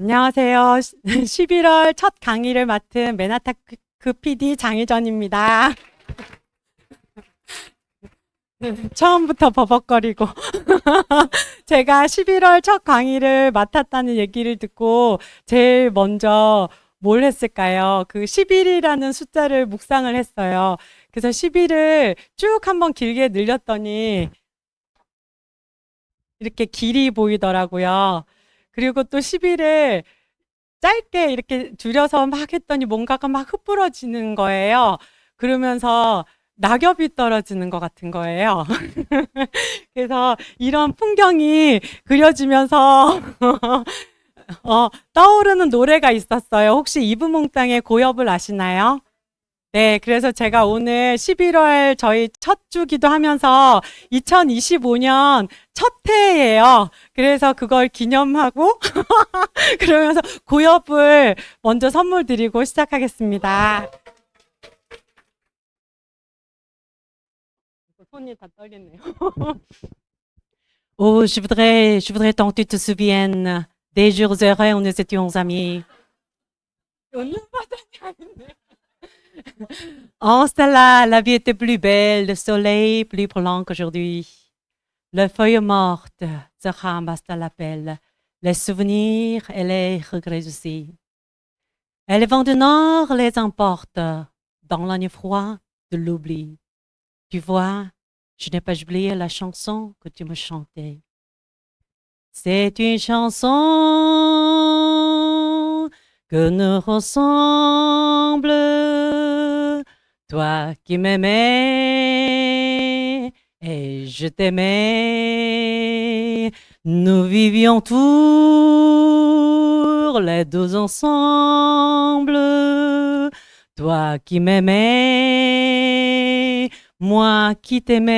안녕하세요. 11월 첫 강의를 맡은 메나타크 PD 장희전입니다. 처음부터 버벅거리고 제가 11월 첫 강의를 맡았다는 얘기를 듣고 제일 먼저 뭘 했을까요? 그 11이라는 숫자를 묵상을 했어요. 그래서 11을 쭉 한번 길게 늘렸더니 이렇게 길이 보이더라고요. 그리고 또 11을 짧게 이렇게 줄여서 막 했더니 뭔가가 막 흩뿌러지는 거예요. 그러면서 낙엽이 떨어지는 것 같은 거예요. 그래서 이런 풍경이 그려지면서 떠오르는 노래가 있었어요. 혹시 이브몽땅의 고엽을 아시나요? 네, 그래서 제가 오늘 11월 저희 첫 주기도 하면서 2025년 첫 해예요. 그래서 그걸 기념하고 그러면서 고엽을 먼저 선물 드리고 시작하겠습니다. 손이 다 떨리네요. Oh, je voudrais tant que tu te souviennes des jours heureux où nous étions amis. En cela, la vie était plus belle, le soleil plus brûlant qu'aujourd'hui. La feuille morte se ramasse à l'appel, les souvenirs et les regrets aussi. Et le vent du nord les emporte dans la nuit froide de l'oubli. Tu vois, je n'ai pas oublié la chanson que tu me chantais. C'est une chanson que nous ressemble, toi qui m'aimais et je t'aimais. Nous vivions tous les deux ensemble, toi qui m'aimais, moi qui t'aimais.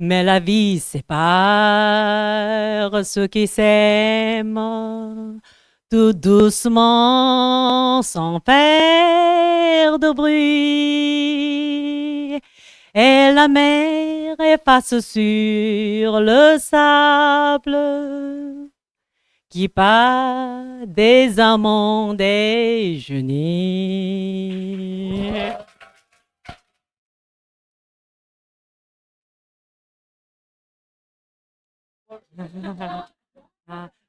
Mais la vie sépare ceux qui s'aiment tout doucement sans faire de bruit. Et la mer efface sur le sable qui part des amants déjeuner.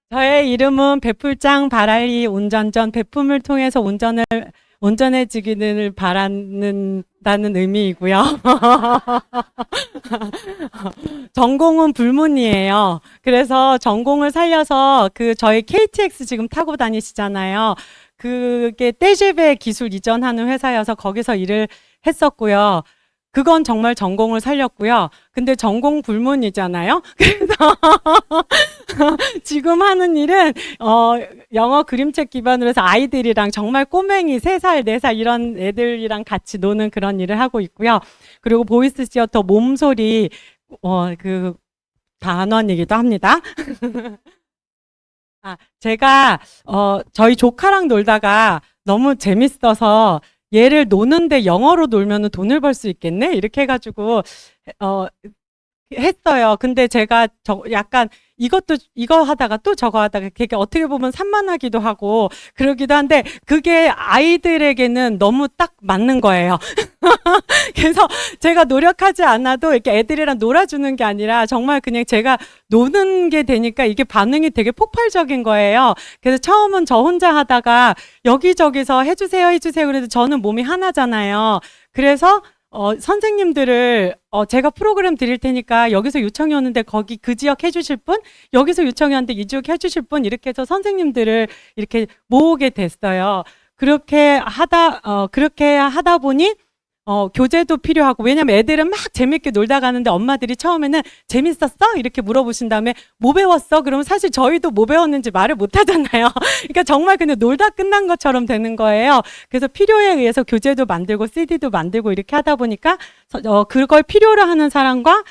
저의 이름은 배풀장 바랄리 운전전 배품을 통해서 온전해지기를 바라는다는 의미이고요. 전공은 불문이에요. 그래서 전공을 살려서 저희 KTX 지금 타고 다니시잖아요. 그게 떼제베 기술 이전하는 회사여서 거기서 일을 했었고요. 그건 정말 전공을 살렸고요. 근데 전공 불문이잖아요. 그래서 지금 하는 일은 영어 그림책 기반으로 해서 아이들이랑 정말 꼬맹이 3살, 4살 이런 애들이랑 같이 노는 그런 일을 하고 있고요. 그리고 보이스 시어터 몸소리 그 단원이기도 합니다. 제가 저희 조카랑 놀다가 너무 재밌어서 얘를 노는데 영어로 놀면 돈을 벌 수 있겠네? 이렇게 해가지고 했어요. 근데 제가 약간 이거 하다가 또 저거 하다가 그게 어떻게 보면 산만하기도 하고 그러기도 한데 그게 아이들에게는 너무 딱 맞는 거예요. 그래서 제가 노력하지 않아도 이렇게 애들이랑 놀아주는 게 아니라 정말 그냥 제가 노는 게 되니까 이게 반응이 되게 폭발적인 거예요. 그래서 처음은 저 혼자 하다가 여기저기서 해주세요. 그래도 저는 몸이 하나잖아요. 그래서 선생님들을 제가 프로그램 드릴 테니까 여기서 요청이 오는데 거기 그 지역 해주실 분, 여기서 요청이 왔는데 이 지역 해주실 분 이렇게 해서 선생님들을 이렇게 모으게 됐어요. 그렇게 하다 보니 교재도 필요하고, 왜냐면 애들은 막 재밌게 놀다 가는데 엄마들이 처음에는 재밌었어? 이렇게 물어보신 다음에 뭐 배웠어? 그러면 사실 저희도 뭐 배웠는지 말을 못 하잖아요. 그러니까 정말 그냥 놀다 끝난 것처럼 되는 거예요. 그래서 필요에 의해서 교재도 만들고 CD도 만들고 이렇게 하다 보니까 그걸 필요로 하는 사람과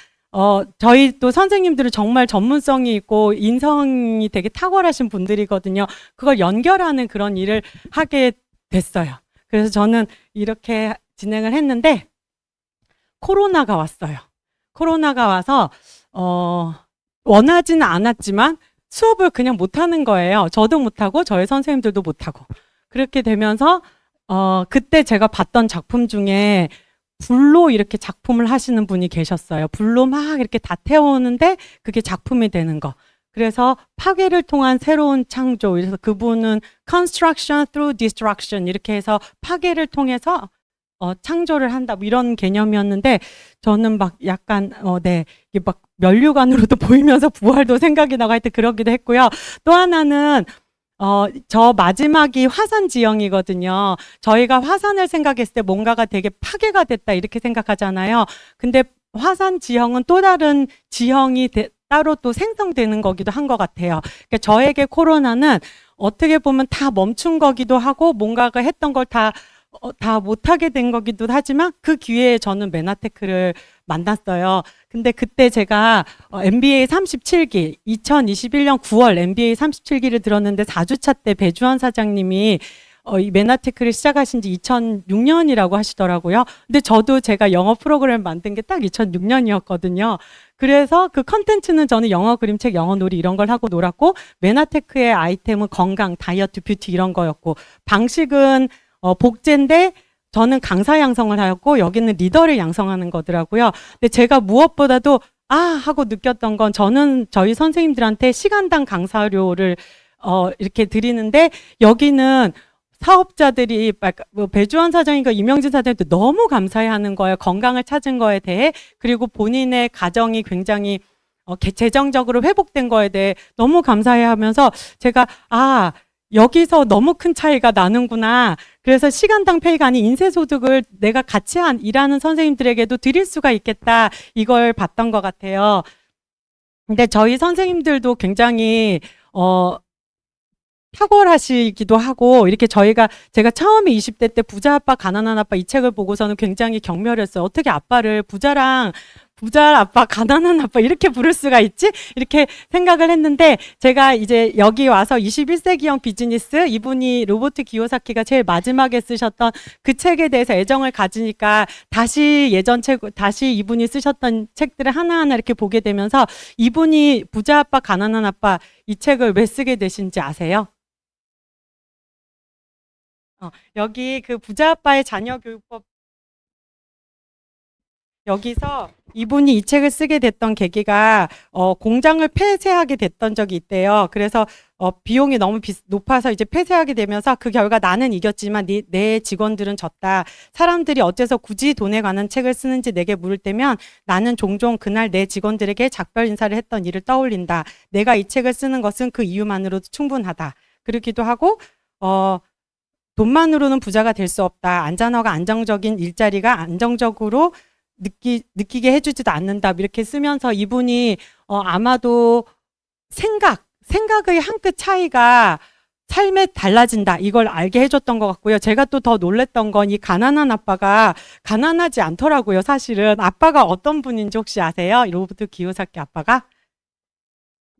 저희 또 선생님들은 정말 전문성이 있고 인성이 되게 탁월하신 분들이거든요. 그걸 연결하는 그런 일을 하게 됐어요. 그래서 저는 이렇게 진행을 했는데 코로나가 왔어요. 코로나가 와서 원하지는 않았지만 수업을 그냥 못하는 거예요. 저도 못하고 저희 선생님들도 못하고. 그렇게 되면서 그때 제가 봤던 작품 중에 불로 이렇게 작품을 하시는 분이 계셨어요. 불로 막 이렇게 다 태우는데 그게 작품이 되는 거. 그래서 파괴를 통한 새로운 창조. 그래서 그분은 construction through destruction 이렇게 해서 파괴를 통해서 창조를 한다. 뭐 이런 개념이었는데 저는 막 약간 네. 이게 막 면류관으로도 보이면서 부활도 생각이 나고 하여튼 그러기도 했고요. 또 하나는 저 마지막이 화산 지형이거든요. 저희가 화산을 생각했을 때 뭔가가 되게 파괴가 됐다 이렇게 생각하잖아요. 근데 화산 지형은 또 다른 지형이 따로 또 생성되는 거기도 한 것 같아요. 그러니까 저에게 코로나는 어떻게 보면 다 멈춘 거기도 하고 뭔가가 했던 걸 다 못하게 된 거기도 하지만 그 기회에 저는 메나테크를 만났어요. 근데 그때 제가 MBA 37기, 2021년 9월 MBA 37기를 들었는데 4주차 때 배주환 사장님이 이 메나테크를 시작하신 지 2006년이라고 하시더라고요. 근데 저도 제가 영어 프로그램 만든 게 딱 2006년이었거든요. 그래서 그 컨텐츠는 저는 영어 그림책, 영어 놀이 이런 걸 하고 놀았고 메나테크의 아이템은 건강, 다이어트, 뷰티 이런 거였고 방식은 복제인데 저는 강사 양성을 하였고 여기는 리더를 양성하는 거더라고요. 근데 제가 무엇보다도 하고 느꼈던 건 저는 저희 선생님들한테 시간당 강사료를 이렇게 드리는데 여기는 사업자들이 뭐 배주환 사장님과 이명진 사장님도 너무 감사해하는 거예요. 건강을 찾은 거에 대해 그리고 본인의 가정이 굉장히 재정적으로 회복된 거에 대해 너무 감사해하면서 제가 여기서 너무 큰 차이가 나는구나. 그래서 시간당 페이가 아닌 인쇄소득을 내가 같이 일하는 선생님들에게도 드릴 수가 있겠다. 이걸 봤던 것 같아요. 근데 저희 선생님들도 굉장히 탁월하시기도 하고 이렇게 제가 처음에 20대 때 부자 아빠 가난한 아빠 이 책을 보고서는 굉장히 경멸했어요. 어떻게 아빠를 부자 아빠 가난한 아빠 이렇게 부를 수가 있지? 이렇게 생각을 했는데 제가 이제 여기 와서 21세기형 비즈니스 이분이 로버트 기요사키가 제일 마지막에 쓰셨던 그 책에 대해서 애정을 가지니까 다시 다시 이분이 쓰셨던 책들을 하나하나 이렇게 보게 되면서 이분이 부자 아빠 가난한 아빠 이 책을 왜 쓰게 되신지 아세요? 여기 그 부자 아빠의 자녀 교육법 여기서 이분이 이 책을 쓰게 됐던 계기가 공장을 폐쇄하게 됐던 적이 있대요. 그래서 비용이 너무 높아서 이제 폐쇄하게 되면서 그 결과 나는 이겼지만 내 직원들은 졌다. 사람들이 어째서 굳이 돈에 관한 책을 쓰는지 내게 물을 때면 나는 종종 그날 내 직원들에게 작별 인사를 했던 일을 떠올린다. 내가 이 책을 쓰는 것은 그 이유만으로도 충분하다. 그러기도 하고 돈만으로는 부자가 될 수 없다. 안정적인 일자리가 안정적으로 느끼게 해주지도 않는다. 이렇게 쓰면서 이분이 아마도 생각의 한 끗 차이가 삶에 달라진다. 이걸 알게 해줬던 것 같고요. 제가 또 더 놀랬던 건 이 가난한 아빠가 가난하지 않더라고요. 사실은 아빠가 어떤 분인지 혹시 아세요? 로버트 기요사키 아빠가?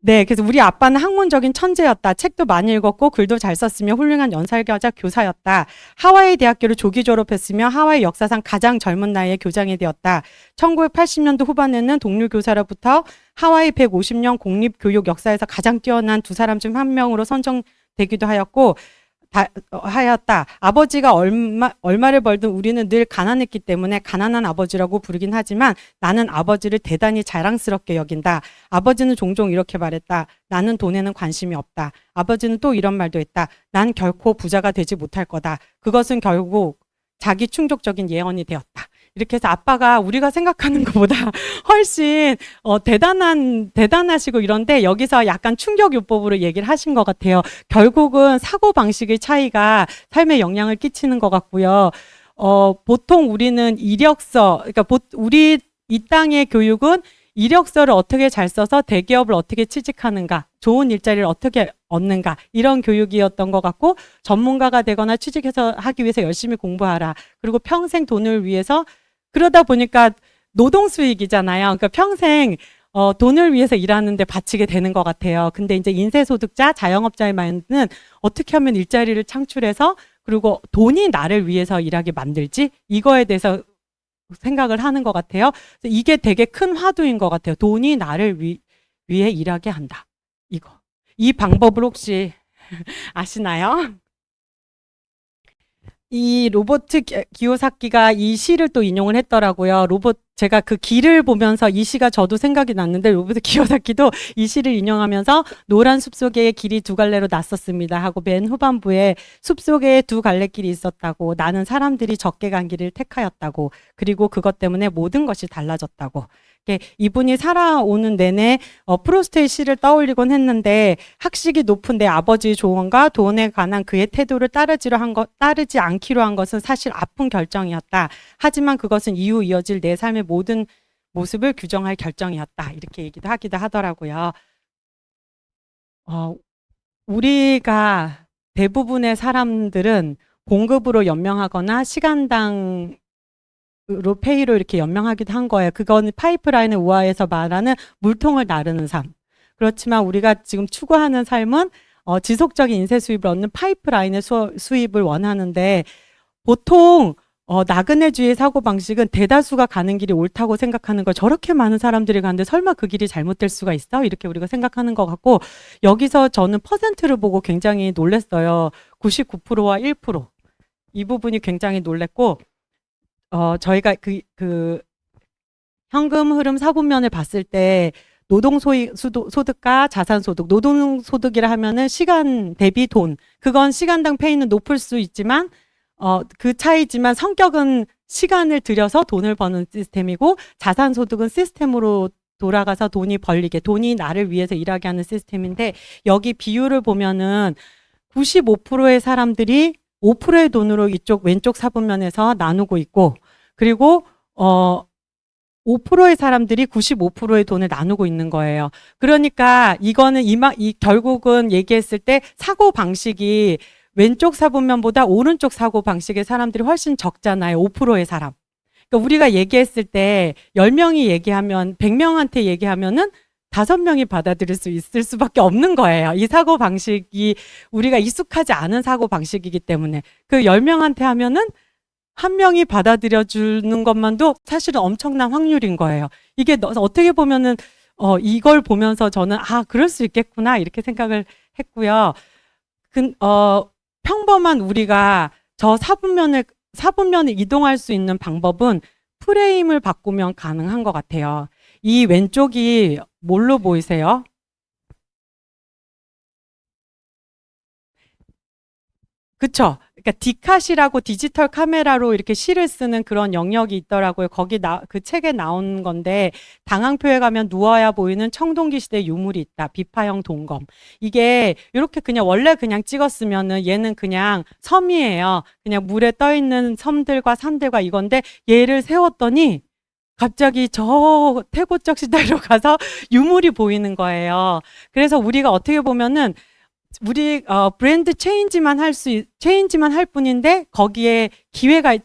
네, 그래서 우리 아빠는 학문적인 천재였다. 책도 많이 읽었고 글도 잘 썼으며 훌륭한 연설가자 교사였다. 하와이 대학교를 조기 졸업했으며 하와이 역사상 가장 젊은 나이에 교장이 되었다. 1980년도 후반에는 동료 교사로부터 하와이 150년 공립교육 역사에서 가장 뛰어난 두 사람 중 한 명으로 선정되기도 하였다. 아버지가 얼마를 벌든 우리는 늘 가난했기 때문에 가난한 아버지라고 부르긴 하지만 나는 아버지를 대단히 자랑스럽게 여긴다. 아버지는 종종 이렇게 말했다. 나는 돈에는 관심이 없다. 아버지는 또 이런 말도 했다. 난 결코 부자가 되지 못할 거다. 그것은 결국 자기 충족적인 예언이 되었다. 이렇게 해서 아빠가 우리가 생각하는 것보다 훨씬 대단하시고 이런데 여기서 약간 충격요법으로 얘기를 하신 것 같아요. 결국은 사고방식의 차이가 삶에 영향을 끼치는 것 같고요. 보통 우리는 그러니까 우리 이 땅의 교육은 이력서를 어떻게 잘 써서 대기업을 어떻게 취직하는가, 좋은 일자리를 어떻게 얻는가 이런 교육이었던 것 같고 전문가가 되거나 취직해서 하기 위해서 열심히 공부하라. 그리고 평생 돈을 위해서 그러다 보니까 노동 수익이잖아요. 그러니까 평생 돈을 위해서 일하는데 바치게 되는 것 같아요. 근데 이제 인쇄소득자, 자영업자의 마인드는 어떻게 하면 일자리를 창출해서 그리고 돈이 나를 위해서 일하게 만들지? 이거에 대해서 생각을 하는 것 같아요. 이게 되게 큰 화두인 것 같아요. 돈이 나를 위해 일하게 한다. 이거. 이 방법을 혹시 아시나요? 이 로버트 기요사키가 이 시를 또 인용을 했더라고요. 제가 그 길을 보면서 이 시가 저도 생각이 났는데, 로버트 기요사키도 이 시를 인용하면서 노란 숲속에 길이 두 갈래로 났었습니다 하고 맨 후반부에 숲속에 두 갈래 길이 있었다고, 나는 사람들이 적게 간 길을 택하였다고, 그리고 그것 때문에 모든 것이 달라졌다고. 이분이 살아오는 내내 프로스트의 시를 떠올리곤 했는데, 학식이 높은 내 아버지의 조언과 돈에 관한 그의 태도를 따르지 않기로 한 것은 사실 아픈 결정이었다. 하지만 그것은 이후 이어질 내 삶의 모든 모습을 규정할 결정이었다. 이렇게 얘기도 하기도 하더라고요. 우리가 대부분의 사람들은 봉급으로 연명하거나 시간당 로 페이로 이렇게 연명하기도 한 거예요. 그건 파이프라인을 우화해서 말하는 물통을 나르는 삶. 그렇지만 우리가 지금 추구하는 삶은 지속적인 인쇄 수입을 얻는 파이프라인의 수입을 원하는데, 보통 나그네주의 사고방식은 대다수가 가는 길이 옳다고 생각하는 걸, 저렇게 많은 사람들이 가는데 설마 그 길이 잘못될 수가 있어? 이렇게 우리가 생각하는 것 같고, 여기서 저는 퍼센트를 보고 굉장히 놀랐어요. 99%와 1%. 이 부분이 굉장히 놀랬고, 저희가 그 현금 흐름 사분면을 봤을 때 소득과 자산소득, 노동소득이라 하면은 시간 대비 돈, 그건 시간당 페이는 높을 수 있지만 그 차이지만 성격은 시간을 들여서 돈을 버는 시스템이고, 자산소득은 시스템으로 돌아가서 돈이 벌리게, 돈이 나를 위해서 일하게 하는 시스템인데, 여기 비율을 보면은 95%의 사람들이 5%의 돈으로 이쪽 왼쪽 사분면에서 나누고 있고, 그리고 5%의 사람들이 95%의 돈을 나누고 있는 거예요. 그러니까 이거는 결국은 얘기했을 때 사고 방식이 왼쪽 사분면보다 오른쪽 사고 방식의 사람들이 훨씬 적잖아요. 5%의 사람. 그러니까 우리가 얘기했을 때 10명이 얘기하면 100명한테 얘기하면은 5명이 받아들일 수 있을 수밖에 없는 거예요. 이 사고 방식이 우리가 익숙하지 않은 사고 방식이기 때문에, 그 10명한테 하면은 1명이 받아들여 주는 것만도 사실은 엄청난 확률인 거예요. 이게 어떻게 보면은 이걸 보면서 저는 그럴 수 있겠구나 이렇게 생각을 했고요. 평범한 우리가 저 사분면을 이동할 수 있는 방법은 프레임을 바꾸면 가능한 것 같아요. 이 왼쪽이 뭘로 보이세요? 그쵸? 그러니까 디컷이라고 디지털 카메라로 이렇게 시를 쓰는 그런 영역이 있더라고요. 그 책에 나온 건데, 당항표에 가면 누워야 보이는 청동기 시대 유물이 있다. 비파형 동검. 이게 이렇게 그냥 원래 그냥 찍었으면은 얘는 그냥 섬이에요. 그냥 물에 떠 있는 섬들과 산들과 이건데, 얘를 세웠더니 갑자기 저 태고적 시대로 가서 유물이 보이는 거예요. 그래서 우리가 어떻게 보면은 우리 브랜드 체인지만 할 뿐인데, 거기에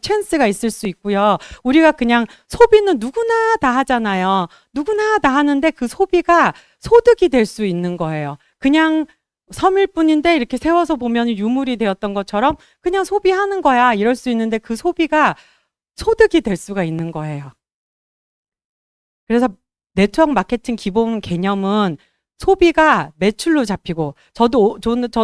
찬스가 있을 수 있고요. 우리가 그냥 소비는 누구나 다 하잖아요. 누구나 다 하는데 그 소비가 소득이 될 수 있는 거예요. 그냥 섬일 뿐인데 이렇게 세워서 보면 유물이 되었던 것처럼 그냥 소비하는 거야 이럴 수 있는데, 그 소비가 소득이 될 수가 있는 거예요. 그래서 네트워크 마케팅 기본 개념은 소비가 매출로 잡히고, 저도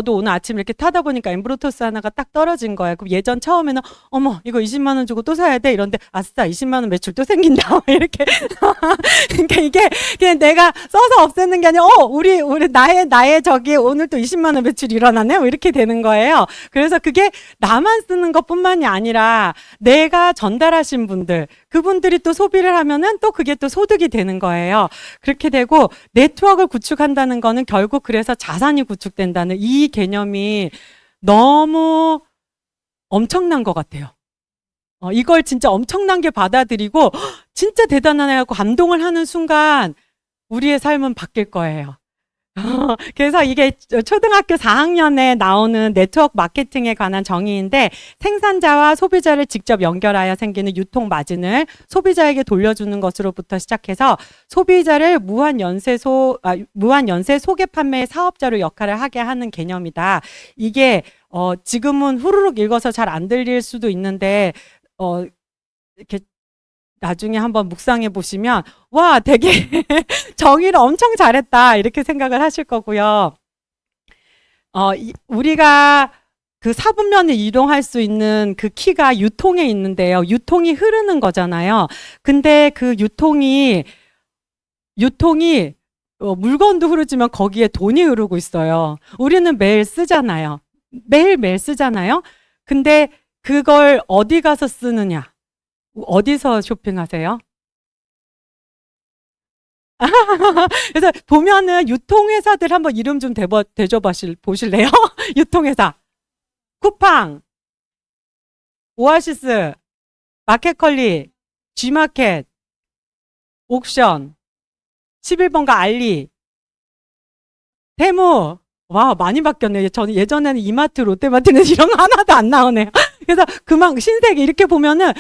오늘 아침 이렇게 타다 보니까 엠브로토스 하나가 딱 떨어진 거예요. 그럼 예전 처음에는 어머 이거 20만 원 주고 또 사야 돼 이런데, 아싸 20만 원 매출 또 생긴다 이렇게. 그러니까 이게 그냥 내가 써서 없애는 게 아니라 우리 나의 저기 오늘 또 20만 원 매출이 일어나네 이렇게 되는 거예요. 그래서 그게 나만 쓰는 것뿐만이 아니라 내가 전달하신 분들, 그분들이 또 소비를 하면은 또 그게 또 소득이 되는 거예요. 그렇게 되고, 네트워크를 구축한다는 거는 결국 그래서 자산이 구축된다는 이 개념이 너무 엄청난 것 같아요. 이걸 진짜 엄청난 게 받아들이고 진짜 대단하다고 감동을 하는 순간 우리의 삶은 바뀔 거예요. 그래서 이게 초등학교 4학년에 나오는 네트워크 마케팅에 관한 정의인데, 생산자와 소비자를 직접 연결하여 생기는 유통 마진을 소비자에게 돌려주는 것으로부터 시작해서 소비자를 무한 연쇄 소개 판매의 사업자로 역할을 하게 하는 개념이다. 이게 지금은 후루룩 읽어서 잘 안 들릴 수도 있는데 이렇게 나중에 한번 묵상해 보시면 와 되게 정의를 엄청 잘했다 이렇게 생각을 하실 거고요. 우리가 그 사분면을 이동할 수 있는 그 키가 유통에 있는데요. 유통이 흐르는 거잖아요. 근데 그 유통이 물건도 흐르지만 거기에 돈이 흐르고 있어요. 우리는 매일 쓰잖아요. 매일매일 쓰잖아요. 근데 그걸 어디 가서 쓰느냐? 어디서 쇼핑하세요? 그래서 보면은 유통회사들 한번 이름 좀 대줘 보실래요? 유통회사. 쿠팡, 오아시스, 마켓컬리, G마켓, 옥션, 11번가 알리, 테무. 와, 많이 바뀌었네요. 저는 예전에는 이마트, 롯데마트는 이런 거 하나도 안 나오네요. 그래서 신세계 이렇게 보면은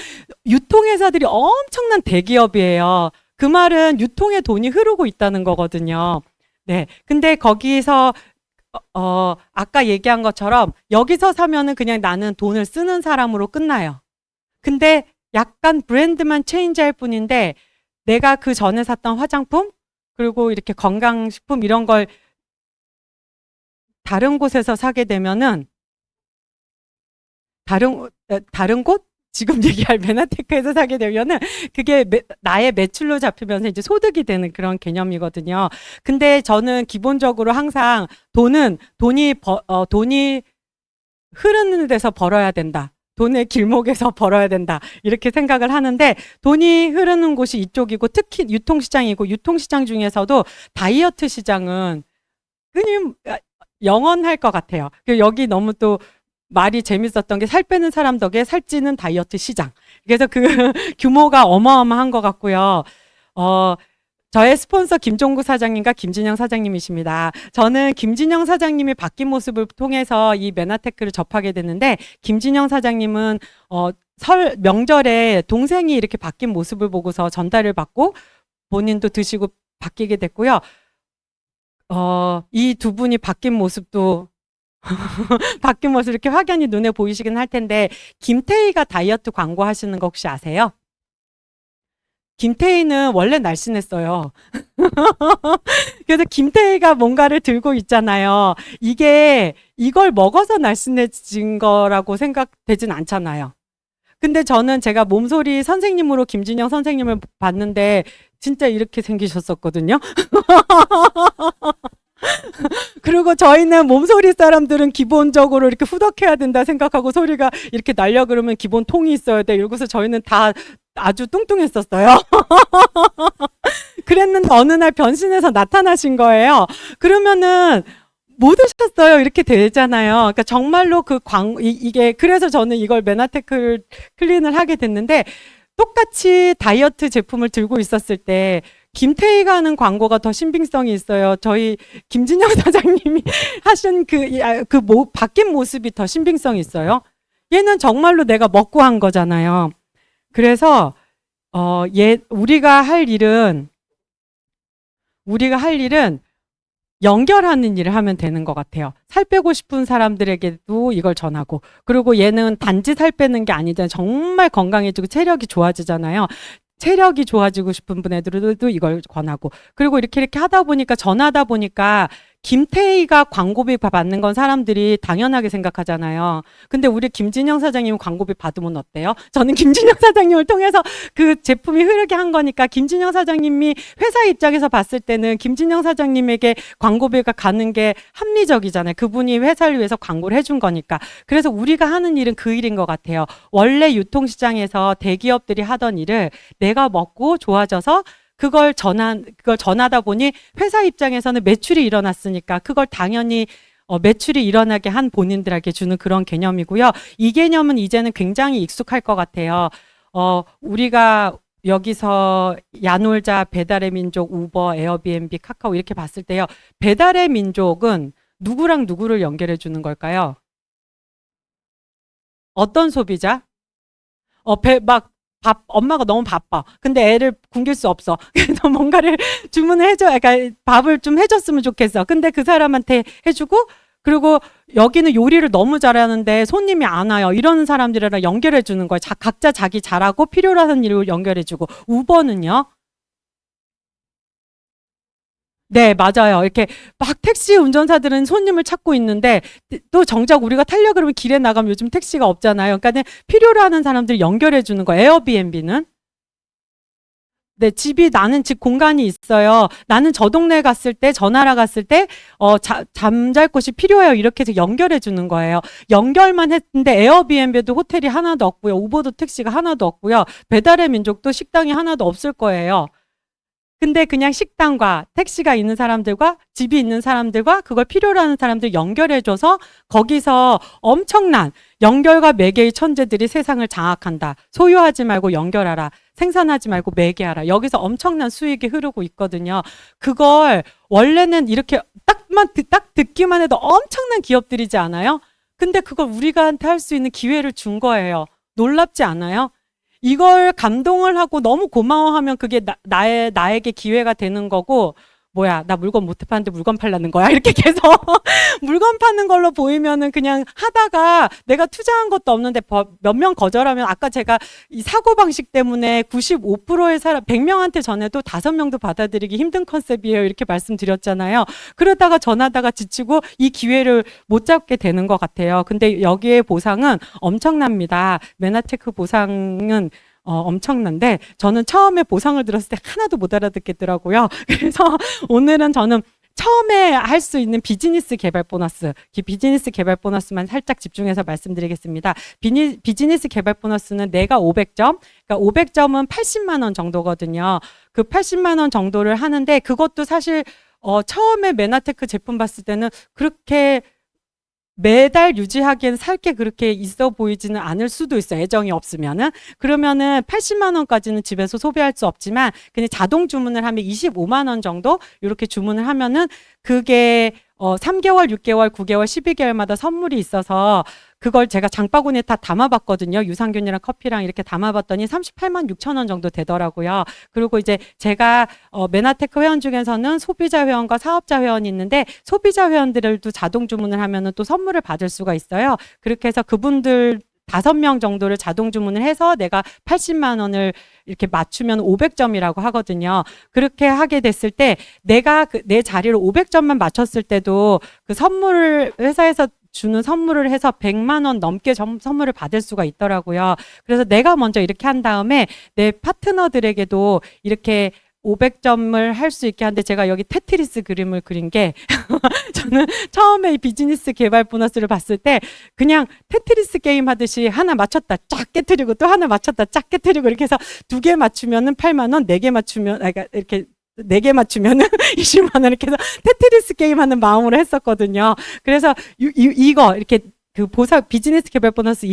유통회사들이 엄청난 대기업이에요. 그 말은 유통에 돈이 흐르고 있다는 거거든요. 네. 근데 거기서 아까 얘기한 것처럼 여기서 사면은 그냥 나는 돈을 쓰는 사람으로 끝나요. 근데 약간 브랜드만 체인지할 뿐인데 내가 그 전에 샀던 화장품 그리고 이렇게 건강식품 이런 걸 다른 곳에서 사게 되면은 다른 곳? 지금 얘기할 메나테크에서 사게 되면은 그게 나의 매출로 잡히면서 이제 소득이 되는 그런 개념이거든요. 근데 저는 기본적으로 항상 돈이 흐르는 데서 벌어야 된다. 돈의 길목에서 벌어야 된다. 이렇게 생각을 하는데 돈이 흐르는 곳이 이쪽이고 특히 유통시장이고 유통시장 중에서도 다이어트 시장은 영원할 것 같아요. 여기 너무 또 말이 재밌었던 게 살 빼는 사람 덕에 살찌는 다이어트 시장. 그래서 그 규모가 어마어마한 것 같고요. 저의 스폰서 김종구 사장님과 김진영 사장님이십니다. 저는 김진영 사장님이 바뀐 모습을 통해서 이 메나테크를 접하게 됐는데 김진영 사장님은 명절에 동생이 이렇게 바뀐 모습을 보고서 전달을 받고 본인도 드시고 바뀌게 됐고요. 이 두 분이 바뀐 모습도 바뀐 모습 이렇게 확연히 눈에 보이시긴 할 텐데 김태희가 다이어트 광고 하시는 거 혹시 아세요? 김태희는 원래 날씬했어요. 그래서 김태희가 뭔가를 들고 있잖아요. 이걸 먹어서 날씬해진 거라고 생각되진 않잖아요. 근데 저는 제가 몸소리 선생님으로 김진영 선생님을 봤는데 진짜 이렇게 생기셨었거든요. 그리고 저희는 몸소리 사람들은 기본적으로 이렇게 후덕해야 된다 생각하고 소리가 이렇게 날려 그러면 기본 통이 있어야 돼. 이러고서 저희는 다 아주 뚱뚱했었어요. 그랬는데 어느 날 변신해서 나타나신 거예요. 그러면은 못 오셨어요. 이렇게 되잖아요. 그러니까 정말로 이게 그래서 저는 이걸 메나테크 클린을 하게 됐는데 똑같이 다이어트 제품을 들고 있었을 때 김태희가 하는 광고가 더 신빙성이 있어요. 저희 김진영 사장님이 하신 바뀐 모습이 더 신빙성이 있어요. 얘는 정말로 내가 먹고 한 거잖아요. 그래서 우리가 할 일은 연결하는 일을 하면 되는 것 같아요. 살 빼고 싶은 사람들에게도 이걸 전하고, 그리고 얘는 단지 살 빼는 게 아니잖아요. 정말 건강해지고 체력이 좋아지잖아요. 체력이 좋아지고 싶은 분들도 이걸 권하고, 그리고 이렇게 전하다 보니까 김태희가 광고비 받는 건 사람들이 당연하게 생각하잖아요. 근데 우리 김진영 사장님은 광고비 받으면 어때요? 저는 김진영 사장님을 통해서 그 제품이 흐르게 한 거니까 김진영 사장님이 회사 입장에서 봤을 때는 김진영 사장님에게 광고비가 가는 게 합리적이잖아요. 그분이 회사를 위해서 광고를 해준 거니까. 그래서 우리가 하는 일은 그 일인 것 같아요. 원래 유통시장에서 대기업들이 하던 일을 내가 먹고 좋아져서 그걸 전하다 보니 회사 입장에서는 매출이 일어났으니까 그걸 당연히 매출이 일어나게 한 본인들에게 주는 그런 개념이고요. 이 개념은 이제는 굉장히 익숙할 것 같아요. 우리가 여기서 야놀자, 배달의 민족, 우버, 에어비앤비, 카카오 이렇게 봤을 때요. 배달의 민족은 누구랑 누구를 연결해 주는 걸까요? 어떤 소비자? 엄마가 너무 바빠. 근데 애를 굶길 수 없어. 그래서 뭔가를 주문을 그러니까 밥을 좀 해줬으면 좋겠어. 근데 그 사람한테 해주고, 그리고 여기는 요리를 너무 잘하는데 손님이 안 와요. 이러는 사람들이랑 연결해 주는 거예요. 각자 자기 잘하고 필요로 하는 일을 연결해 주고. 우버는요? 네, 맞아요. 이렇게 막 택시 운전사들은 손님을 찾고 있는데 또 정작 우리가 타려고 그러면 길에 나가면 요즘 택시가 없잖아요. 그러니까 필요로 하는 사람들 연결해 주는 거. 에어비앤비는 네, 집이 나는 집 공간이 있어요. 나는 저 동네 갔을 때, 저 나라 갔을 때, 잠잘 곳이 필요해요. 이렇게 해서 연결해 주는 거예요. 연결만 했는데 에어비앤비도 호텔이 하나도 없고요. 우버도 택시가 하나도 없고요. 배달의 민족도 식당이 하나도 없을 거예요. 근데 그냥 식당과 택시가 있는 사람들과 집이 있는 사람들과 그걸 필요로 하는 사람들 연결해줘서 거기서 엄청난 연결과 매개의 천재들이 세상을 장악한다. 소유하지 말고 연결하라. 생산하지 말고 매개하라. 여기서 엄청난 수익이 흐르고 있거든요. 그걸 원래는 이렇게 딱 듣기만 해도 엄청난 기업들이지 않아요? 근데 그걸 우리가한테 할 수 있는 기회를 준 거예요. 놀랍지 않아요? 이걸 감동을 하고 너무 고마워하면 그게 나에게 기회가 되는 거고, 뭐야, 나 물건 못 파는데 물건 팔라는 거야? 이렇게 계속 물건 파는 걸로 보이면은 그냥 하다가 내가 투자한 것도 없는데 몇 명 거절하면 아까 제가 이 사고방식 때문에 95%의 사람, 100명한테 전해도 5명도 받아들이기 힘든 컨셉이에요. 이렇게 말씀드렸잖아요. 그러다가 전하다가 지치고 이 기회를 못 잡게 되는 것 같아요. 근데 여기에 보상은 엄청납니다. 메나테크 보상은 엄청난데 저는 처음에 보상을 들었을 때 하나도 못 알아듣겠더라고요. 그래서 오늘은 저는 처음에 할 수 있는 비즈니스 개발 보너스, 비즈니스 개발 보너스만 살짝 집중해서 말씀드리겠습니다. 비즈니스 개발 보너스는 내가 500점, 그러니까 500점은 80만 원 정도거든요. 그 80만 원 정도를 하는데 그것도 사실 처음에 메나테크 제품 봤을 때는 그렇게 매달 유지하기엔 살 게 그렇게 있어 보이지는 않을 수도 있어요. 애정이 없으면은. 그러면은 80만 원까지는 집에서 소비할 수 없지만 그냥 자동 주문을 하면 25만 원 정도 이렇게 주문을 하면은 그게 3개월, 6개월, 9개월, 12개월마다 선물이 있어서 그걸 제가 장바구니에 다 담아봤거든요. 유산균이랑 커피랑 이렇게 담아봤더니 38만 6천 원 정도 되더라고요. 그리고 이제 제가 메나테크 회원 중에서는 소비자 회원과 사업자 회원이 있는데 소비자 회원들도 자동 주문을 하면은 또 선물을 받을 수가 있어요. 그렇게 해서 그분들 5명 정도를 자동 주문을 해서 내가 80만 원을 이렇게 맞추면 500점이라고 하거든요. 그렇게 하게 됐을 때 내가 내 자리를 500점만 맞췄을 때도 그 선물을 회사에서 주는 선물을 해서 100만 원 넘게 선물을 받을 수가 있더라고요. 그래서 내가 먼저 이렇게 한 다음에 내 파트너들에게도 이렇게 500점을 할 수 있게 하는데 제가 여기 테트리스 그림을 그린 게 저는 처음에 이 비즈니스 개발 보너스를 봤을 때 그냥 테트리스 게임 하듯이 하나 맞췄다 쫙 깨트리고 또 하나 맞췄다 쫙 깨트리고 이렇게 해서 2개 맞추면은 8만 원, 4개 맞추면 그러니까 이렇게 4개 맞추면은 20만 원 이렇게 해서 테트리스 게임 하는 마음으로 했었거든요. 그래서 이거 이렇게 그 비즈니스 개발 보너스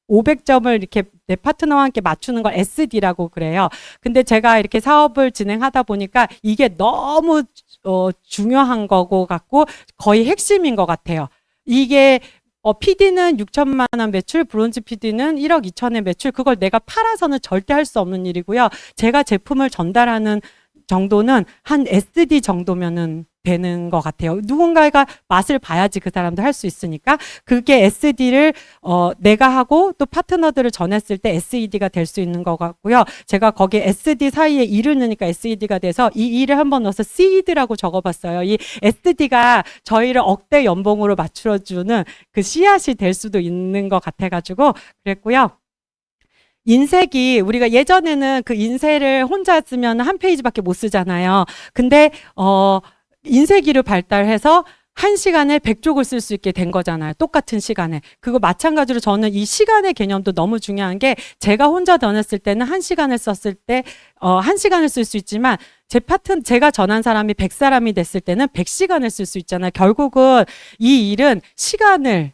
500점을 이렇게 내 파트너와 함께 맞추는 걸 SD라고 그래요. 근데 제가 이렇게 사업을 진행하다 보니까 이게 너무 중요한 거고 같고 거의 핵심인 것 같아요. 이게 PD는 6천만 원 매출, 브론즈 PD는 1억 2천의 매출, 그걸 내가 팔아서는 절대 할 수 없는 일이고요. 제가 제품을 전달하는 정도는 한 SD 정도면은 되는 것 같아요. 누군가가 맛을 봐야지 그 사람도 할 수 있으니까 그게 SD를 내가 하고 또 파트너들을 전했을 때 SED가 될 수 있는 것 같고요. 제가 거기 SD 사이에 2를 넣으니까 SED가 돼서 이 2를 한번 넣어서 seed라고 적어봤어요. 이 SD가 저희를 억대 연봉으로 맞춰주는 그 씨앗이 될 수도 있는 것 같아가지고 그랬고요. 인쇄기 우리가 예전에는 그 인쇄를 혼자 쓰면 한 페이지밖에 못 쓰잖아요. 근데 인쇄기를 발달해서 1시간에 100쪽을 쓸 수 있게 된 거잖아요. 똑같은 시간에. 그거 마찬가지로 저는 이 시간의 개념도 너무 중요한 게 제가 혼자 전했을 때는 1시간을 썼을 때 1시간을 쓸 수 있지만 제가 전한 사람이 100사람이 됐을 때는 100시간을 쓸 수 있잖아요. 결국은 이 일은 시간을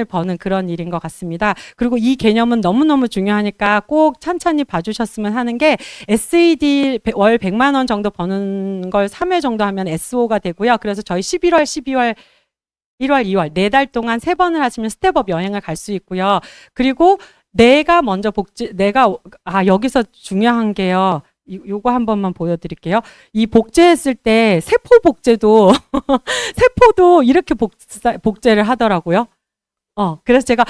버는 그런 일인 것 같습니다. 그리고 이 개념은 너무너무 중요하니까 꼭 찬찬히 봐주셨으면 하는 게 SED 월 100만 원 정도 버는 걸 3회 정도 하면 SO가 되고요. 그래서 저희 11월, 12월, 1월, 2월 4달 동안 3번을 하시면 스텝업 여행을 갈 수 있고요. 그리고 내가 먼저 여기서 중요한 게요. 요거 한 번만 보여드릴게요. 이 복제했을 때 세포 복제도 세포도 이렇게 복제를 하더라고요. 그래서 제가,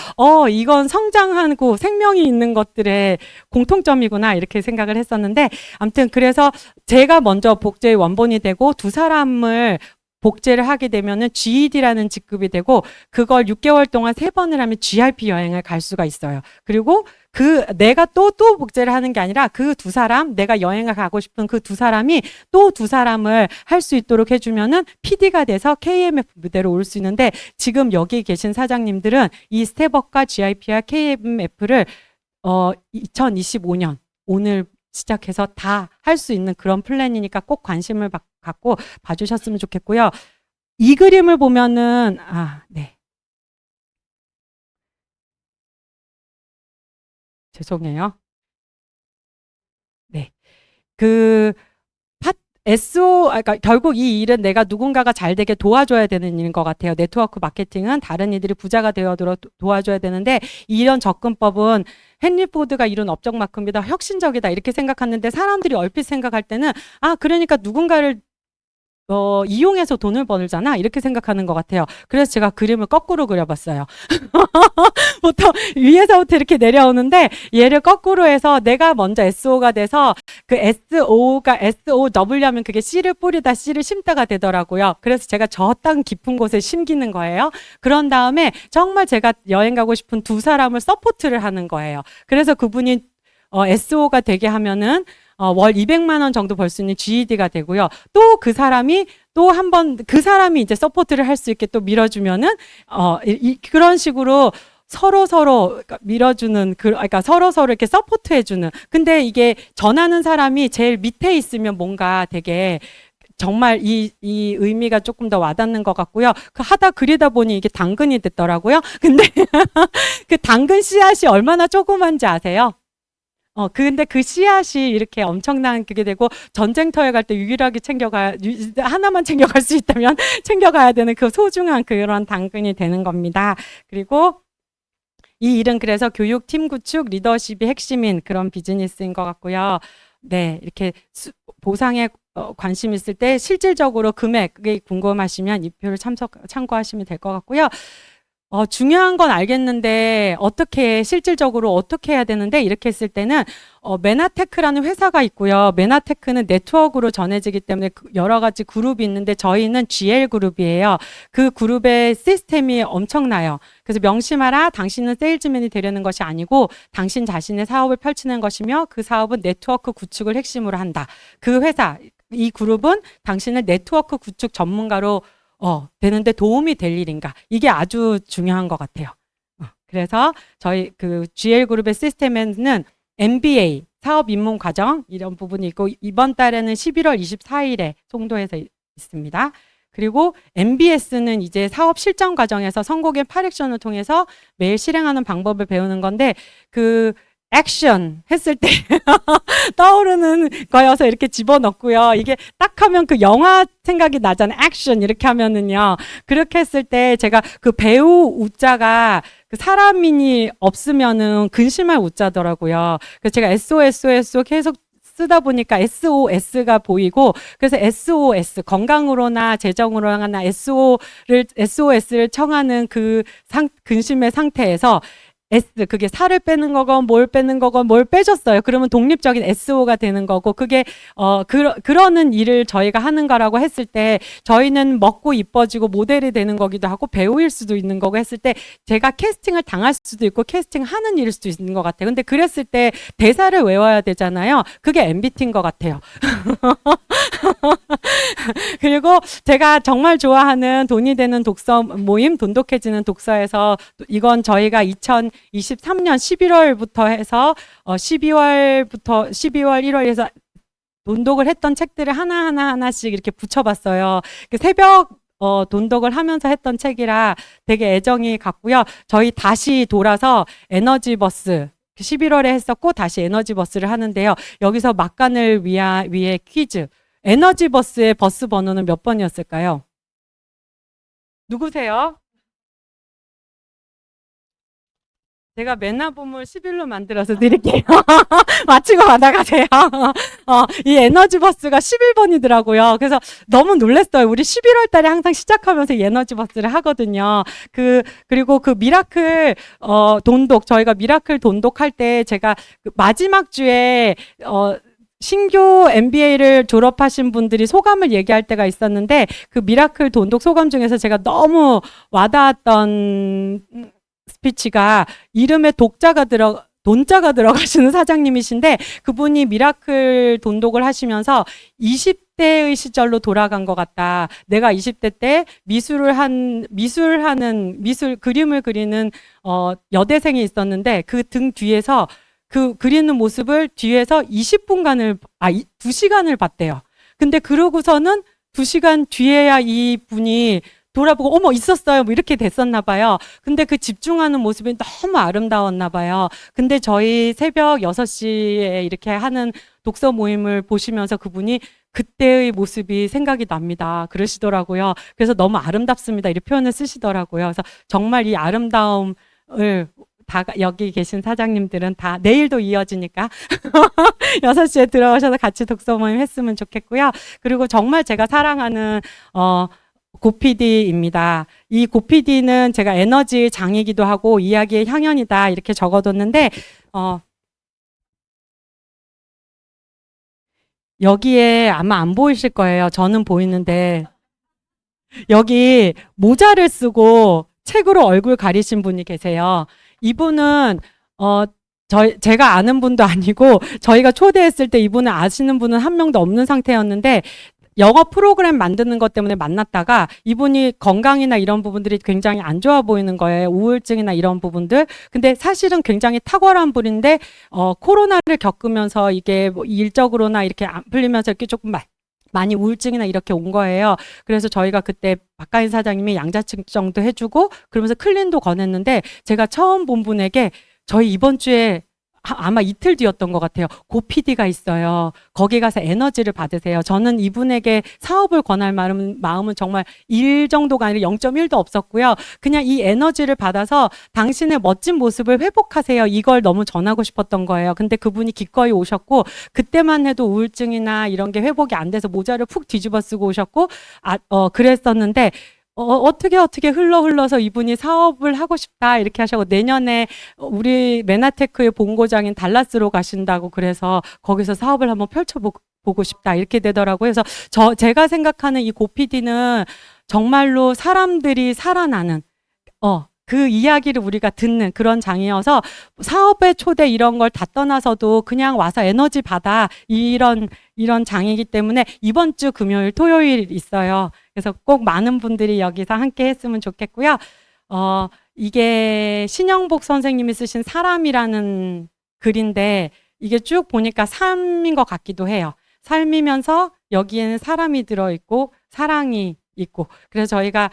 이건 성장하고 생명이 있는 것들의 공통점이구나, 이렇게 생각을 했었는데, 아무튼 그래서 제가 먼저 복제의 원본이 되고, 두 사람을 복제를 하게 되면은 GED라는 직급이 되고, 그걸 6개월 동안 3번을 하면 GRP 여행을 갈 수가 있어요. 그리고 내가 또 복제를 하는 게 아니라 그 두 사람, 내가 여행을 가고 싶은 그 두 사람이 또 두 사람을 할 수 있도록 해주면은 PD가 돼서 KMF 무대로 올 수 있는데, 지금 여기 계신 사장님들은 이 스텝업과 GIP와 KMF를 2025년 오늘 시작해서 다 할 수 있는 그런 플랜이니까 꼭 관심을 갖고 봐주셨으면 좋겠고요. 이 그림을 보면은 네. 죄송해요. 네. 그 그러니까 결국 이 일은 내가 누군가가 잘 되게 도와줘야 되는 일인 것 같아요. 네트워크 마케팅은 다른 이들이 부자가 되어도록 도와줘야 되는데, 이런 접근법은 헨리 포드가 이룬 업적만큼이다 혁신적이다 이렇게 생각하는데, 사람들이 얼핏 생각할 때는 그러니까 누군가를 이용해서 돈을 벌잖아 이렇게 생각하는 것 같아요. 그래서 제가 그림을 거꾸로 그려봤어요. 보통 위에서부터 이렇게 내려오는데, 얘를 거꾸로 해서 내가 먼저 SO가 돼서, 그 SO가 SOW 하면 그게 씨를 뿌리다 씨를 심다가 되더라고요. 그래서 제가 저 땅 깊은 곳에 심기는 거예요. 그런 다음에 정말 제가 여행 가고 싶은 두 사람을 서포트를 하는 거예요. 그래서 그분이 SO가 되게 하면은 월 200만 원 정도 벌 수 있는 GED가 되고요. 또 그 사람이 또 한 번 그 사람이 이제 서포트를 할 수 있게 또 밀어주면은 그런 식으로 서로 밀어주는, 그러니까 서로 이렇게 서포트해주는. 근데 이게 전하는 사람이 제일 밑에 있으면 뭔가 되게 정말 이 의미가 조금 더 와닿는 것 같고요. 그리다 보니 이게 당근이 됐더라고요. 근데 그 당근 씨앗이 얼마나 조그만지 아세요? 근데 그 씨앗이 이렇게 엄청난 그게 되고, 전쟁터에 갈 때 유일하게 하나만 챙겨갈 수 있다면 챙겨가야 되는 그 소중한 그런 당근이 되는 겁니다. 그리고 이 일은 그래서 교육, 팀 구축, 리더십이 핵심인 그런 비즈니스인 것 같고요. 네, 이렇게 보상에 관심 있을 때 실질적으로 금액이 궁금하시면 이 표를 참고하시면 될 것 같고요. 중요한 건 알겠는데 실질적으로 어떻게 해야 되는데, 이렇게 했을 때는 메나테크라는 회사가 있고요. 메나테크는 네트워크로 전해지기 때문에 여러 가지 그룹이 있는데, 저희는 GL 그룹이에요. 그 그룹의 시스템이 엄청나요. 그래서 명심하라. 당신은 세일즈맨이 되려는 것이 아니고 당신 자신의 사업을 펼치는 것이며, 그 사업은 네트워크 구축을 핵심으로 한다. 그 회사, 이 그룹은 당신을 네트워크 구축 전문가로 되는데 도움이 될 일인가? 이게 아주 중요한 것 같아요. 그래서 저희 그 GL그룹의 시스템에는 MBA, 사업 입문 과정 이런 부분이 있고, 이번 달에는 11월 24일에 송도에서 있습니다. 그리고 MBS는 이제 사업 실전 과정에서 선곡의 8액션을 통해서 매일 실행하는 방법을 배우는 건데, 그 액션 했을 때 떠오르는 거여서 이렇게 집어넣고요. 이게 딱 하면 그 영화 생각이 나잖아요. 액션 이렇게 하면은요. 그렇게 했을 때 제가 그 배우 우자가 그 사람인이 없으면은 근심할 우자더라고요. 그래서 제가 SOS 계속 쓰다 보니까 SOS가 보이고, 그래서 SOS 건강으로나 재정으로나 SOS를 청하는 그 근심의 상태에서 그게 살을 빼는 거건 뭘 빼는 거건 뭘 빼줬어요. 그러면 독립적인 SO가 되는 거고, 그게 그러는 일을 저희가 하는 거라고 했을 때, 저희는 먹고 이뻐지고 모델이 되는 거기도 하고 배우일 수도 있는 거고 했을 때, 제가 캐스팅을 당할 수도 있고 캐스팅하는 일일 수도 있는 것 같아요. 근데 그랬을 때 대사를 외워야 되잖아요. 그게 MBT인 것 같아요. 그리고 제가 정말 좋아하는 돈이 되는 독서 모임, 돈독해지는 독서에서, 이건 저희가 2023년 11월부터 해서 12월, 1월에서 돈독을 했던 책들을 하나씩 이렇게 붙여봤어요. 새벽 돈독을 하면서 했던 책이라 되게 애정이 갔고요. 저희 다시 돌아서 에너지버스 11월에 했었고, 다시 에너지버스를 하는데요. 여기서 막간을 위해 퀴즈. 에너지버스의 버스 번호는 몇 번이었을까요? 누구세요? 제가 맨나봄을 11로 만들어서 드릴게요. 맞추고 받아가세요. 이 에너지 버스가 11번이더라고요. 그래서 너무 놀랐어요. 우리 11월 달에 항상 시작하면서 이 에너지 버스를 하거든요. 그리고 그 미라클, 돈독, 저희가 미라클 돈독 할 때 제가 그 마지막 주에, 신규 MBA를 졸업하신 분들이 소감을 얘기할 때가 있었는데 그 미라클 돈독 소감 중에서 제가 너무 와닿았던 스피치가 이름에 돈자가 들어가시는 사장님이신데 그분이 미라클 돈독을 하시면서 20대의 시절로 돌아간 것 같다. 내가 20대 때 그림을 그리는 여대생이 있었는데 그 등 뒤에서 그 그리는 모습을 뒤에서 2시간을 봤대요. 근데 그러고서는 2시간 뒤에야 이 분이 돌아보고 어머 있었어요 뭐 이렇게 됐었나 봐요. 근데 그 집중하는 모습이 너무 아름다웠나 봐요. 근데 저희 새벽 6시에 이렇게 하는 독서 모임을 보시면서 그분이 그때의 모습이 생각이 납니다. 그러시더라고요. 그래서 너무 아름답습니다. 이렇게 표현을 쓰시더라고요. 그래서 정말 이 아름다움을 여기 계신 사장님들은 다 내일도 이어지니까 6시에 들어오셔서 같이 독서 모임 했으면 좋겠고요. 그리고 정말 제가 사랑하는 고피디입니다. 이 고피디는 제가 에너지의 장이기도 하고 이야기의 향연이다 이렇게 적어뒀는데 여기에 아마 안 보이실 거예요. 저는 보이는데 여기 모자를 쓰고 책으로 얼굴 가리신 분이 계세요. 이분은 제가 아는 분도 아니고 저희가 초대했을 때 이분을 아시는 분은 한 명도 없는 상태였는데 영어 프로그램 만드는 것 때문에 만났다가 이분이 건강이나 이런 부분들이 굉장히 안 좋아 보이는 거예요. 우울증이나 이런 부분들. 근데 사실은 굉장히 탁월한 분인데 코로나를 겪으면서 이게 뭐 일적으로나 이렇게 안 풀리면서 이렇게 조금 많이 우울증이나 이렇게 온 거예요. 그래서 저희가 그때 박가인 사장님이 양자측정도 해주고 그러면서 클린도 권했는데 제가 처음 본 분에게 저희 이번 주에 아마 이틀 뒤였던 것 같아요. 고PD가 있어요. 거기 가서 에너지를 받으세요. 저는 이분에게 사업을 권할 마음은 정말 1 정도가 아니라 0.1도 없었고요. 그냥 이 에너지를 받아서 당신의 멋진 모습을 회복하세요. 이걸 너무 전하고 싶었던 거예요. 근데 그분이 기꺼이 오셨고 그때만 해도 우울증이나 이런 게 회복이 안 돼서 모자를 푹 뒤집어 쓰고 오셨고 그랬었는데 어떻게 흘러서 이분이 사업을 하고 싶다 이렇게 하시고 내년에 우리 메나테크의 본고장인 달라스로 가신다고 그래서 거기서 사업을 한번 펼쳐보고 싶다 이렇게 되더라고요. 그래서 제가 생각하는 이 고PD는 정말로 사람들이 살아나는 그 이야기를 우리가 듣는 그런 장이어서 사업의 초대 이런 걸 다 떠나서도 그냥 와서 에너지 받아 이런 장이기 때문에 이번 주 금요일 토요일 있어요. 그래서 꼭 많은 분들이 여기서 함께 했으면 좋겠고요. 이게 신영복 선생님이 쓰신 사람이라는 글인데 이게 쭉 보니까 삶인 것 같기도 해요. 삶이면서 여기에는 사람이 들어있고 사랑이 있고 그래서 저희가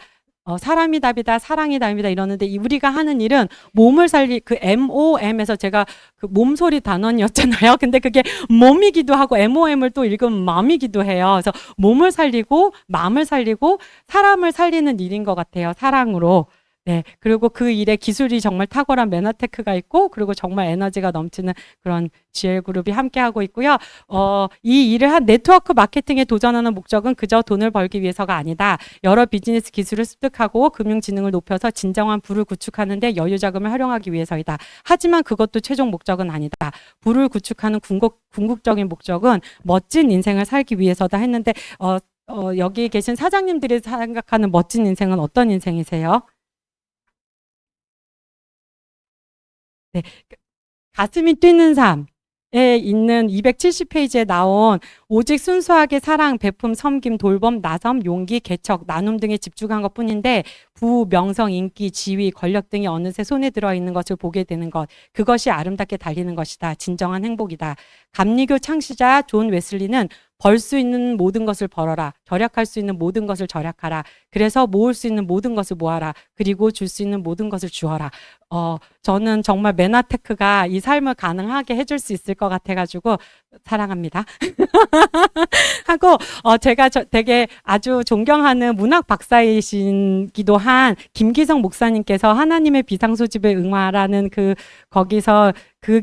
사람이 답이다, 사랑이 답이다 이러는데 우리가 하는 일은 몸을 그 MOM에서 제가 그 몸소리 단원이었잖아요. 근데 그게 몸이기도 하고 MOM을 또 읽으면 마음이기도 해요. 그래서 몸을 살리고 마음을 살리고 사람을 살리는 일인 것 같아요. 사랑으로. 네. 그리고 그 일에 기술이 정말 탁월한 메나테크가 있고 그리고 정말 에너지가 넘치는 그런 GL 그룹이 함께 하고 있고요. 이 일을 한 네트워크 마케팅에 도전하는 목적은 그저 돈을 벌기 위해서가 아니다. 여러 비즈니스 기술을 습득하고 금융지능을 높여서 진정한 부를 구축하는 데 여유 자금을 활용하기 위해서이다. 하지만 그것도 최종 목적은 아니다. 부를 구축하는 궁극적인 목적은 멋진 인생을 살기 위해서다 했는데 여기 계신 사장님들이 생각하는 멋진 인생은 어떤 인생이세요? 네. 가슴이 뛰는 삶에 있는 270페이지에 나온 오직 순수하게 사랑, 베품, 섬김, 돌봄, 나섬, 용기, 개척, 나눔 등에 집중한 것뿐인데 부, 명성, 인기, 지위, 권력 등이 어느새 손에 들어있는 것을 보게 되는 것. 그것이 아름답게 달리는 것이다. 진정한 행복이다. 감리교 창시자 존 웨슬리는 벌 수 있는 모든 것을 벌어라. 절약할 수 있는 모든 것을 절약하라. 그래서 모을 수 있는 모든 것을 모아라. 그리고 줄 수 있는 모든 것을 주어라. 저는 정말 메나테크가 이 삶을 가능하게 해줄 수 있을 것 같아가지고 사랑합니다. 하고 제가 되게 아주 존경하는 문학 박사이시기도 한 김기성 목사님께서 하나님의 비상소집의 응화라는 거기서 그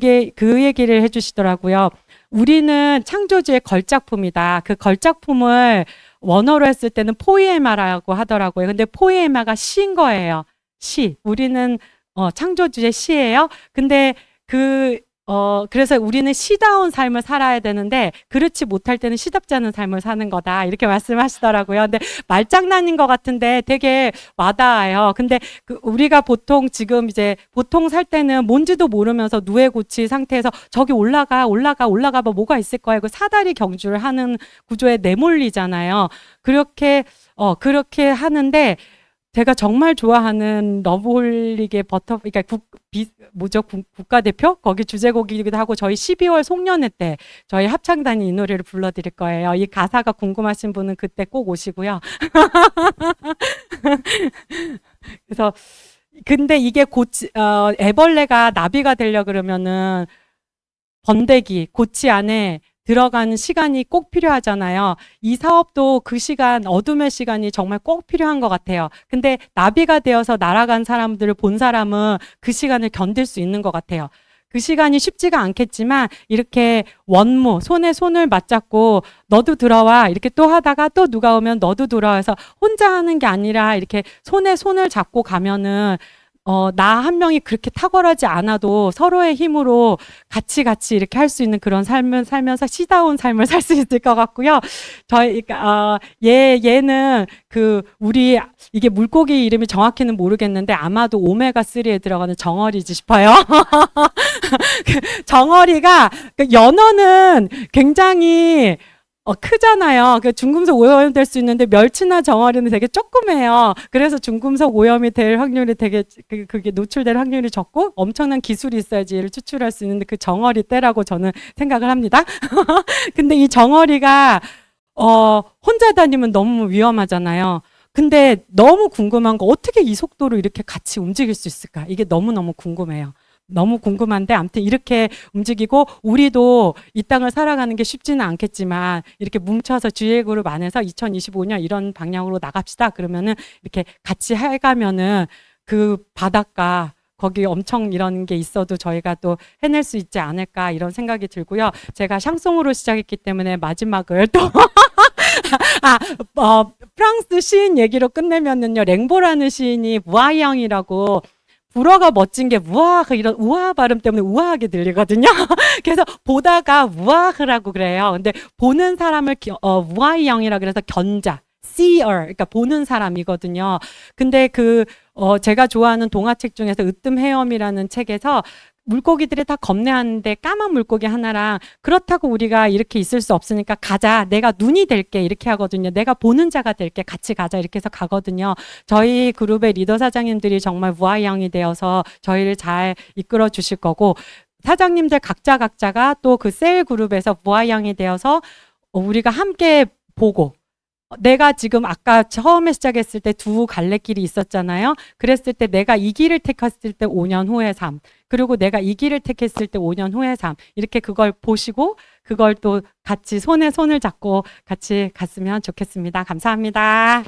얘기를 해주시더라고요. 우리는 창조주의 걸작품이다. 그 걸작품을 원어로 했을 때는 포이에마라고 하더라고요. 근데 포이에마가 시인 거예요. 시. 우리는 창조주의 시예요. 근데 그래서 우리는 시다운 삶을 살아야 되는데 그렇지 못할 때는 시답지 않은 삶을 사는 거다. 이렇게 말씀하시더라고요. 근데 말장난인 것 같은데 되게 와닿아요. 근데 우리가 보통 지금 이제 보통 살 때는 뭔지도 모르면서 누에고치 상태에서 저기 올라가 봐 뭐가 있을 거야. 그 사다리 경주를 하는 구조에 내몰리잖아요. 그렇게 하는데 제가 정말 좋아하는 러브홀릭의 그러니까 국가대표? 거기 주제곡이기도 하고 저희 12월 송년회 때 저희 합창단이 이 노래를 불러드릴 거예요. 이 가사가 궁금하신 분은 그때 꼭 오시고요. 그래서 근데 이게 애벌레가 나비가 되려 그러면은 번데기, 고치 안에 들어가는 시간이 꼭 필요하잖아요. 이 사업도 그 시간, 어둠의 시간이 정말 꼭 필요한 것 같아요. 근데 나비가 되어서 날아간 사람들을 본 사람은 그 시간을 견딜 수 있는 것 같아요. 그 시간이 쉽지가 않겠지만 이렇게 손에 손을 맞잡고 너도 들어와 이렇게 또 하다가 또 누가 오면 너도 들어와서 혼자 하는 게 아니라 이렇게 손에 손을 잡고 가면은 나 한 명이 그렇게 탁월하지 않아도 서로의 힘으로 같이 이렇게 할 수 있는 그런 삶을 살면서 시다운 삶을 살 수 있을 것 같고요. 얘는 이게 물고기 이름이 정확히는 모르겠는데 아마도 오메가3에 들어가는 정어리지 싶어요. 정어리가, 연어는 굉장히 크잖아요. 중금속 오염이 될 수 있는데 멸치나 정어리는 되게 조그매요. 그래서 중금속 오염이 될 확률이 되게 그게 노출될 확률이 적고 엄청난 기술이 있어야지 얘를 추출할 수 있는데 그 정어리 떼라고 저는 생각을 합니다. 근데 이 정어리가 혼자 다니면 너무 위험하잖아요. 근데 너무 궁금한 거 어떻게 이 속도로 이렇게 같이 움직일 수 있을까? 이게 너무너무 궁금해요. 너무 궁금한데 아무튼 이렇게 움직이고 우리도 이 땅을 살아가는 게 쉽지는 않겠지만 이렇게 뭉쳐서 GA 그룹 안에서 2025년 이런 방향으로 나갑시다. 그러면은 이렇게 같이 해가면은 그 바닷가 거기 엄청 이런 게 있어도 저희가 또 해낼 수 있지 않을까 이런 생각이 들고요. 제가 샹송으로 시작했기 때문에 마지막을 또 프랑스 시인 얘기로 끝내면은요. 랭보라는 시인이 무아형이라고 불어가 멋진 게 무아흐 이런 우아 발음 때문에 우아하게 들리거든요. 그래서 보다가 우아흐라고 그래요. 근데 보는 사람을 무아이형이라 그래서 견자, seer, 그러니까 보는 사람이거든요. 근데 제가 좋아하는 동화책 중에서 으뜸 헤엄이라는 책에서 물고기들이 다 겁내하는데 까만 물고기 하나랑 그렇다고 우리가 이렇게 있을 수 없으니까 가자. 내가 눈이 될게 이렇게 하거든요. 내가 보는 자가 될게 같이 가자 이렇게 해서 가거든요. 저희 그룹의 리더 사장님들이 정말 무아이형이 되어서 저희를 잘 이끌어 주실 거고 사장님들 각자가 또 그 셀 그룹에서 무아이형이 되어서 우리가 함께 보고 내가 지금 아까 처음에 시작했을 때 두 갈래길이 있었잖아요. 그랬을 때 내가 이 길을 택했을 때 5년 후의 삶, 그리고 내가 이 길을 택했을 때 5년 후의 삶, 이렇게 그걸 보시고 그걸 또 같이 손에 손을 잡고 같이 갔으면 좋겠습니다. 감사합니다.